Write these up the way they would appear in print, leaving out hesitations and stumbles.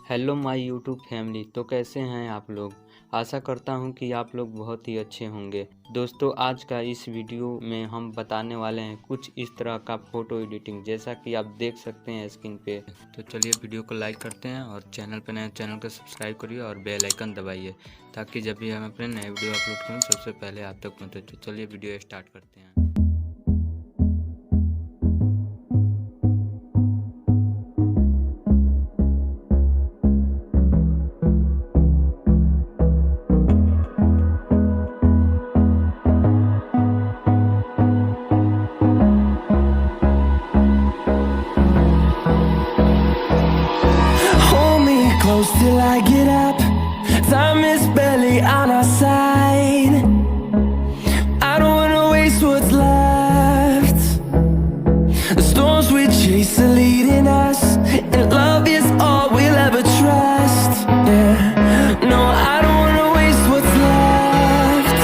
Hello my YouTube family. तो कैसे हैं आप लोग। आशा करता हूं कि आप लोग बहुत ही अच्छे होंगे। दोस्तों, आज का इस वीडियो में हम बताने वाले हैं कुछ इस तरह का फ़ोटो एडिटिंग, जैसा कि आप देख सकते हैं स्क्रीन पे। तो चलिए वीडियो को लाइक करते हैं और चैनल पर नए चैनल को सब्सक्राइब करिए और बेल आइकन दबाइए, ताकि जब भी हम अपने नए वीडियो अपलोड करें सबसे पहले आप तक पहुँचे। तो चलिए वीडियो स्टार्ट करते हैं। Close till I get up. Time is barely on our side. I don't wanna waste what's left. The storms we chase are leading us, and love is all we'll ever trust. Yeah, no, I don't wanna waste what's left.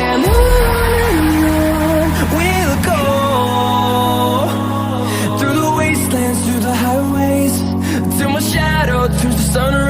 And on we'll go, through the wastelands, through the highways, till my shadow turns to sun rays.